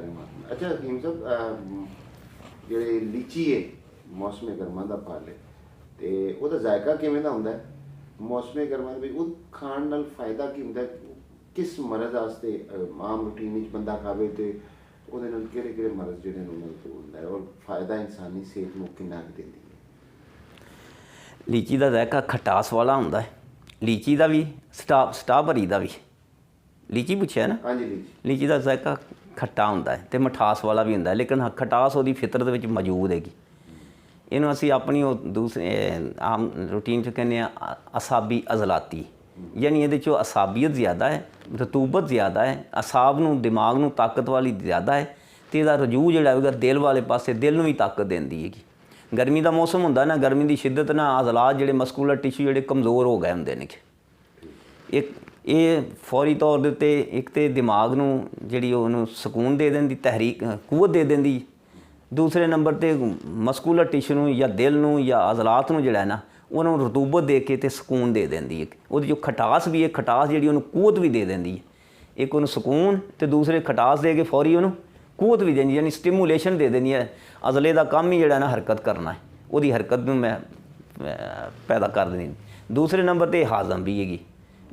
सारे मौसम। अच्छा हकीम साहब, ਜਿਹੜੇ ਲੀਚੀ ਹੈ ਮੌਸਮੇ ਗਰਮਾਂ ਦਾ ਫਲ ਹੈ ਤੇ ਉਹਦਾ ਜ਼ਾਇਕਾ ਕਿਵੇਂ ਦਾ ਹੁੰਦਾ ਹੈ? ਮੌਸਮੇ ਗਰਮਾਂ ਦੇ ਵਿੱਚ ਉਹ ਖਾਣ ਨਾਲ ਫਾਇਦਾ ਕੀ ਹੁੰਦਾ? ਕਿਸ ਮਰਜ਼ ਵਾਸਤੇ ਆਮ ਰੂਟੀਨ ਵਿੱਚ ਬੰਦਾ ਖਾਵੇ ਤੇ ਉਹਦੇ ਨਾਲ ਕਿਹੜੇ ਕਿਹੜੇ ਮਰਜ਼ ਜਿਹੜੇ ਉਹਨਾਂ ਨੂੰ ਦੂਰ ਹੁੰਦਾ ਹੈ ਔਰ ਫਾਇਦਾ ਇਨਸਾਨੀ ਸਿਹਤ ਨੂੰ ਕਿੰਨਾ ਕੁ ਦਿੰਦੀ ਹੈ? ਲੀਚੀ ਦਾ ਜ਼ਾਇਕਾ ਖਟਾਸ ਵਾਲਾ ਹੁੰਦਾ ਹੈ, ਲੀਚੀ ਦਾ ਵੀ ਸਟ੍ਰਾਬਰੀ ਦਾ ਵੀ। ਲੀਚੀ ਪੁੱਛਿਆ ਨਾ? ਹਾਂਜੀ, ਲੀਚੀ ਦਾ ਜ਼ਾਇਕਾ ਖੱਟਾ ਹੁੰਦਾ ਹੈ ਤੇ ਮਿਠਾਸ ਵਾਲਾ ਵੀ ਹੁੰਦਾ, ਲੇਕਿਨ ਖਟਾਸ ਉਹਦੀ ਫਿਤਰਤ ਵਿੱਚ ਮੌਜੂਦ ਹੈਗੀ। ਇਹਨੂੰ ਅਸੀਂ ਆਪਣੀ ਉਹ ਦੂਸਰੇ ਆਮ ਰੂਟੀਨ 'ਚ ਕਹਿੰਦੇ ਹਾਂ ਅਸਾਬੀ ਅਜ਼ਲਾਤੀ, ਯਾਨੀ ਇਹਦੇ 'ਚੋਂ ਅਸਾਬੀਅਤ ਜ਼ਿਆਦਾ ਹੈ, ਰਤੂਬਤ ਜ਼ਿਆਦਾ ਹੈ, ਅਸਾਬ ਨੂੰ ਦਿਮਾਗ ਨੂੰ ਤਾਕਤ ਵਾਲੀ ਜ਼ਿਆਦਾ ਹੈ ਅਤੇ ਇਹਦਾ ਰਜੂਅ ਜਿਹੜਾ ਹੋਵੇਗਾ ਦਿਲ ਵਾਲੇ ਪਾਸੇ, ਦਿਲ ਨੂੰ ਵੀ ਤਾਕਤ ਦਿੰਦੀ ਹੈਗੀ। ਗਰਮੀ ਦਾ ਮੌਸਮ ਹੁੰਦਾ ਨਾ, ਗਰਮੀ ਦੀ ਸ਼ਿੱਦਤ ਨਾਲ ਅਜ਼ਲਾਤ ਜਿਹੜੇ ਮਸਕੂਲਰ ਟਿਸ਼ੂ ਜਿਹੜੇ ਕਮਜ਼ੋਰ ਹੋ ਗਏ ਹੁੰਦੇ ਨੇ। ਇਹ ਫੌਰੀ ਤੌਰ ਦੇ ਉੱਤੇ ਇੱਕ ਤਾਂ ਦਿਮਾਗ ਨੂੰ ਜਿਹੜੀ ਉਹਨੂੰ ਸਕੂਨ ਦੇ ਦਿੰਦੀ, ਤਹਿਰੀਕ ਕੂਵਤ ਦੇ ਦਿੰਦੀ। ਦੂਸਰੇ ਨੰਬਰ 'ਤੇ ਮਸਕੂਲਰ ਟਿਸ਼ੂ ਨੂੰ ਜਾਂ ਦਿਲ ਨੂੰ ਜਾਂ ਅਜ਼ਲਾਤ ਨੂੰ ਜਿਹੜਾ ਨਾ ਉਹਨਾਂ ਨੂੰ ਰਤੂਬਤ ਦੇ ਕੇ ਅਤੇ ਸਕੂਨ ਦੇ ਦਿੰਦੀ ਹੈ। ਉਹਦੀ ਜੋ ਖਟਾਸ ਵੀ ਹੈ, ਖਟਾਸ ਜਿਹੜੀ ਉਹਨੂੰ ਕੂਵਤ ਵੀ ਦੇ ਦਿੰਦੀ ਹੈ। ਇੱਕ ਉਹਨੂੰ ਸਕੂਨ ਅਤੇ ਦੂਸਰੇ ਖਟਾਸ ਦੇ ਕੇ ਫੌਰੀ ਉਹਨੂੰ ਕੂਵਤ ਵੀ ਦਿੰਦੀ, ਯਾਨੀ ਸਟੀਮੂਲੇਸ਼ਨ ਦੇ ਦਿੰਦੀ ਹੈ। ਅਜ਼ਲੇ ਦਾ ਕੰਮ ਹੀ ਜਿਹੜਾ ਨਾ ਹਰਕਤ ਕਰਨਾ ਹੈ, ਉਹਦੀ ਹਰਕਤ ਨੂੰ ਮੈਂ ਪੈਦਾ ਕਰ ਦਿੰਦੀ। ਦੂਸਰੇ ਨੰਬਰ 'ਤੇ ਹਾਜ਼ਮ ਵੀ ਹੈਗੀ,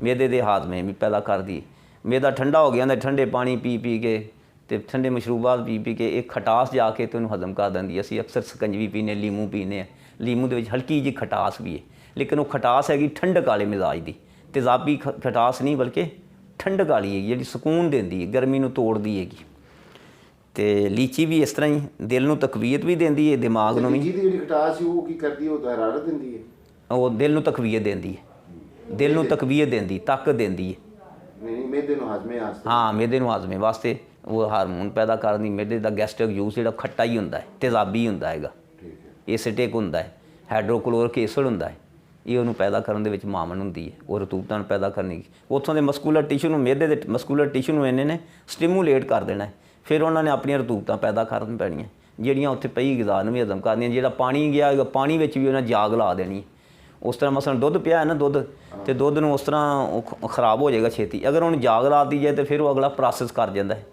ਮੈਦੇ ਦੇ ਹਾਜ਼ਮੇ ਵੀ ਪੈਦਾ ਕਰਦੀ। ਮੈਦਾ ਠੰਡਾ ਹੋ ਗਿਆ ਹੁੰਦਾ, ਠੰਡੇ ਪਾਣੀ ਪੀ ਪੀ ਕੇ ਅਤੇ ਠੰਡੇ ਮਸ਼ਰੂਬਾਤ ਪੀ ਪੀ ਕੇ ਇਹ ਖਟਾਸ ਜਾ ਕੇ ਅਤੇ ਉਹਨੂੰ ਹਜ਼ਮ ਕਰ ਦਿੰਦੀ। ਅਸੀਂ ਅਕਸਰ ਸਕੰਜਵੀ ਪੀਂਦੇ, ਲੀਮੂ ਪੀਂਦੇ ਹਾਂ, ਲੀਮੂ ਦੇ ਵਿੱਚ ਹਲਕੀ ਜਿਹੀ ਖਟਾਸ ਵੀ ਹੈ, ਲੇਕਿਨ ਉਹ ਖਟਾਸ ਹੈਗੀ ਠੰਡਕ ਵਾਲੇ ਮਿਜ਼ਾਜ ਦੀ, ਤੇਜ਼ਾਬੀ ਖਟਾਸ ਨਹੀਂ ਬਲਕਿ ਠੰਡਕ ਵਾਲੀ ਹੈਗੀ, ਜਿਹੜੀ ਸਕੂਨ ਦਿੰਦੀ ਹੈ, ਗਰਮੀ ਨੂੰ ਤੋੜਦੀ ਹੈਗੀ। ਅਤੇ ਲੀਚੀ ਵੀ ਇਸ ਤਰ੍ਹਾਂ ਹੀ ਦਿਲ ਨੂੰ ਤਕਵੀਅਤ ਵੀ ਦਿੰਦੀ ਹੈ, ਦਿਮਾਗ ਨੂੰ ਵੀ। ਲੀਚੀ ਦੀ ਜਿਹੜੀ ਖਟਾਸ ਉਹ ਕੀ ਕਰਦੀ ਹੈ? ਉਹ ਹਰਾਰਤ ਦਿੰਦੀ ਹੈ, ਉਹ ਦਿਲ ਨੂੰ ਤਕਵੀਅਤ ਦਿੰਦੀ ਹੈ, ਦਿਲ ਨੂੰ ਤਕਵੀਅਤ ਦਿੰਦੀ, ਤਾਕਤ ਦਿੰਦੀ ਹੈ। ਮੈਦੇ ਨੂੰ ਹਾਜ਼ਮੇ ਵਾਸਤੇ? ਹਾਂ, ਮੈਦੇ ਨੂੰ ਹਾਜ਼ਮੇ ਵਾਸਤੇ ਉਹ ਹਾਰਮੋਨ ਪੈਦਾ ਕਰਦੀ। ਮੈਦੇ ਦਾ ਗੈਸਟ੍ਰਿਕ ਜੂਸ ਜਿਹੜਾ ਖੱਟਾ ਹੀ ਹੁੰਦਾ ਹੈ, ਤੇਜ਼ਾਬੀ ਹੁੰਦਾ ਹੈਗਾ, ਐਸਿਡਿਕ ਹੁੰਦਾ ਹੈ, ਹਾਈਡਰੋਕਲੋਰਿਕ ਐਸਿਡ ਹੁੰਦਾ ਹੈ, ਇਹ ਉਹਨੂੰ ਪੈਦਾ ਕਰਨ ਦੇ ਵਿੱਚ ਮਾਮਨ ਹੁੰਦੀ ਹੈ, ਉਹ ਰਤੂਬਤਾਂ ਨੂੰ ਪੈਦਾ ਕਰਨੀ। ਉੱਥੋਂ ਦੇ ਮਸਕੂਲਰ ਟਿਸ਼ੂ ਨੂੰ, ਮੈਦੇ ਦੇ ਮਸਕੂਲਰ ਟਿਸ਼ੂ ਨੂੰ ਇਹਨੇ ਨੇ ਸਟੀਮੂਲੇਟ ਕਰ ਦੇਣਾ ਹੈ, ਫਿਰ ਉਹਨਾਂ ਨੇ ਆਪਣੀਆਂ ਰਤੂਬਤਾਂ ਪੈਦਾ ਕਰਨ ਪੈਣੀਆਂ, ਜਿਹੜੀਆਂ ਉੱਥੇ ਪਈ ਗਿਜ਼ਾ ਨੂੰ ਵੀ ਹਜ਼ਮ ਕਰਨੀਆਂ। ਜਿਹੜਾ ਪਾਣੀ ਗਿਆ ਹੋਏਗਾ, ਪਾਣੀ ਵਿੱਚ ਵੀ ਉਹਨਾਂ ਜਾਗ ਲਾ ਦੇਣੀ। ਉਸ ਤਰ੍ਹਾਂ ਮਸਲਨ ਦੁੱਧ ਪਿਆ ਹੈ ਨਾ, ਦੁੱਧ ਅਤੇ ਦੁੱਧ ਨੂੰ ਉਸ ਤਰ੍ਹਾਂ ਉਹ ਖਰਾਬ ਹੋ ਜਾਏਗਾ ਛੇਤੀ, ਅਗਰ ਉਹਨੂੰ ਜਾਗ ਲਾ ਦਿੱਤੀ ਜਾਏ ਤਾਂ ਫਿਰ ਉਹ ਅਗਲਾ ਪ੍ਰੋਸੈਸ ਕਰ ਜਾਂਦਾ ਹੈ,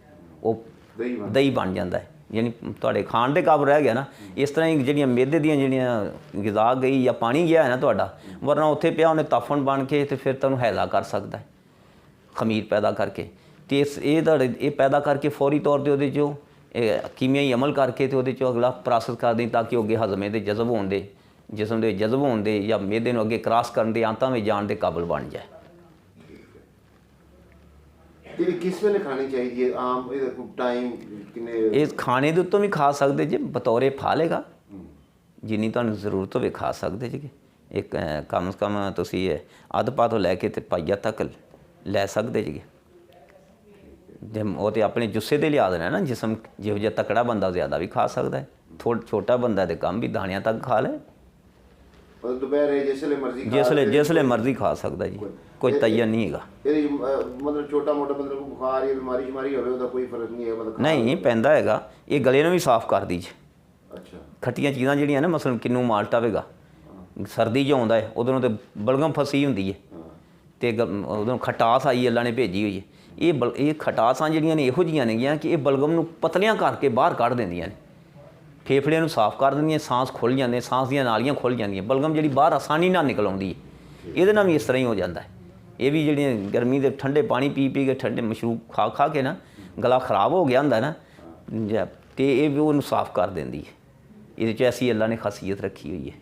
ਉਹ ਦਹੀਂ ਬਣ ਜਾਂਦਾ ਹੈ, ਯਾਨੀ ਤੁਹਾਡੇ ਖਾਣ ਦੇ ਕਾਬਲ ਰਹਿ ਗਿਆ ਨਾ। ਇਸ ਤਰ੍ਹਾਂ ਹੀ ਜਿਹੜੀਆਂ ਮੈਦੇ ਦੀਆਂ ਜਿਹੜੀਆਂ ਗਿਜ਼ਾ ਗਈ ਜਾਂ ਪਾਣੀ ਗਿਆ ਹੈ ਨਾ ਤੁਹਾਡਾ, ਵਰਨਾ ਉੱਥੇ ਪਿਆ ਉਹਨੇ ਤਾਫਣ ਬਣ ਕੇ ਅਤੇ ਫਿਰ ਤੁਹਾਨੂੰ ਹੈਜ਼ਾ ਕਰ ਸਕਦਾ ਹੈ, ਖਮੀਰ ਪੈਦਾ ਕਰਕੇ। ਅਤੇ ਇਹ ਪੈਦਾ ਕਰਕੇ ਫੌਰੀ ਤੌਰ 'ਤੇ ਉਹਦੇ 'ਚੋਂ ਕੀਮਿਆਈ ਅਮਲ ਕਰਕੇ ਅਤੇ ਉਹਦੇ 'ਚੋਂ ਅਗਲਾ ਪ੍ਰੋਸੈਸ ਕਰ ਦੇਂ ਤਾਂ ਕਿ ਉਹ ਅੱਗੇ ਹਜ਼ਮੇ ਦੇ ਜਜ਼ਬ ਹੋਣ ਦੇ, ਜਿਸਮ ਦੇ ਜਜ਼ਬ ਹੋਣ ਦੇ ਜਾਂ ਮੈਦੇ ਨੂੰ ਅੱਗੇ ਕ੍ਰਾਸ ਕਰਨ ਦੇ, ਆਂਤਾਂ ਵਿੱਚ ਜਾਣ ਦੇ ਕਾਬਲ ਬਣ ਜਾਏ। ਇਹ ਕਿਸ ਵੇਲੇ ਖਾਣੀ ਚਾਹੀਦੀ ਹੈ? ਆਮ ਇਹਦਾ ਕੋਈ ਟਾਈਮ ਕਿੰਨੇ? ਇਹ ਖਾਣੇ ਦੇ ਉੱਤੋਂ ਵੀ ਖਾ ਸਕਦੇ ਜੇ, ਬਤੌਰੇ ਫਾਲੇਗਾ, ਜਿੰਨੀ ਤੁਹਾਨੂੰ ਜ਼ਰੂਰਤ ਹੋਵੇ ਖਾ ਸਕਦੇ ਜੀ। ਇੱਕ ਕਮ ਸੇ ਕਮ ਤੁਸੀਂ ਅੱਧ ਪਾ ਤੋਂ ਲੈ ਕੇ ਅਤੇ ਪਾਈਆ ਤੱਕ ਲੈ ਸਕਦੇ ਜੀ। ਜੇ ਉਹ ਤਾਂ ਆਪਣੇ ਜੁੱਸੇ ਦੇ ਲਿਆ ਦੇਣਾ ਨਾ, ਜਿਸਮ ਜਿਹੋ ਜਿਹਾ ਤਕੜਾ ਬੰਦਾ ਜ਼ਿਆਦਾ ਵੀ ਖਾ ਸਕਦਾ ਹੈ, ਛੋਟਾ ਬੰਦਾ ਤਾਂ ਕਮ ਵੀ ਦਾਣਿਆਂ ਤੱਕ ਖਾ ਲੈ, ਦੁਪਹਿਰੇ ਜਿਸਲੇ ਮਰਜ਼ੀ ਖਾ ਸਕਦਾ ਜੀ, ਕੋਈ ਤਯਨ ਨਹੀਂ ਹੈਗਾ। ਮਤਲਬ ਛੋਟਾ ਮੋਟਾ ਮਤਲਬ ਬੁਖਾਰ ਜਾਂ ਬਿਮਾਰੀ ਹੋਵੇ ਉਹਦਾ ਕੋਈ ਫਰਕ ਨਹੀਂ ਹੈ? ਮਤਲਬ ਨਹੀਂ ਪੈਂਦਾ ਹੈਗਾ, ਇਹ ਗਲੇ ਨੂੰ ਵੀ ਸਾਫ਼ ਕਰਦੀ ਜੀ। ਅੱਛਾ, ਖੱਟੀਆਂ ਚੀਜ਼ਾਂ ਜਿਹੜੀਆਂ ਨਾ, ਮਸਲਨ ਕਿੰਨੂ ਮਾਲਟਾ ਹੋਵੇਗਾ, ਸਰਦੀ 'ਚ ਆਉਂਦਾ ਹੈ, ਉਦੋਂ ਤਾਂ ਬਲਗਮ ਫਸੀ ਹੁੰਦੀ ਹੈ ਅਤੇ ਉਦੋਂ ਖਟਾਸ ਆਈ ਅੱਲਾ ਨੇ ਭੇਜੀ ਹੋਈ ਹੈ। ਇਹ ਖਟਾਸਾਂ ਜਿਹੜੀਆਂ ਨੇ ਇਹੋ ਜਿਹੀਆਂ ਨੇਗੀਆਂ ਕਿ ਇਹ ਬਲਗਮ ਨੂੰ ਪਤਲੀਆਂ ਕਰਕੇ ਬਾਹਰ ਕੱਢ ਦਿੰਦੀਆਂ ਨੇ, ਫੇਫੜਿਆਂ ਨੂੰ ਸਾਫ਼ ਕਰ ਦਿੰਦੀਆਂ, ਸਾਂਸ ਖੁੱਲ੍ਹ ਜਾਂਦੇ, ਸਾਂਸ ਦੀਆਂ ਨਾਲੀਆਂ ਖੁੱਲ੍ਹ ਜਾਂਦੀਆਂ, ਬਲਗਮ ਜਿਹੜੀ ਬਾਹਰ ਆਸਾਨੀ ਨਾਲ ਨਿਕਲ ਆਉਂਦੀ ਹੈ। ਇਹਦੇ ਨਾਲ ਵੀ ਇਸ ਤਰ੍ਹਾਂ ਹੀ ਹੋ ਜਾਂਦਾ ਹੈ। ਇਹ ਵੀ ਜਿਹੜੀਆਂ ਗਰਮੀ ਦੇ ਠੰਡੇ ਪਾਣੀ ਪੀ ਪੀ ਕੇ, ਠੰਡੇ ਮਸ਼ਰੂਬ ਖਾ ਖਾ ਕੇ ਨਾ ਗਲਾ ਖਰਾਬ ਹੋ ਗਿਆ ਹੁੰਦਾ ਨਾ, ਅਤੇ ਇਹ ਵੀ ਉਹਨੂੰ ਸਾਫ਼ ਕਰ ਦਿੰਦੀ ਹੈ। ਇਹਦੇ 'ਚ ਐਸੀ ਅੱਲਾ ਨੇ ਖਾਸੀਅਤ ਰੱਖੀ ਹੋਈ ਹੈ।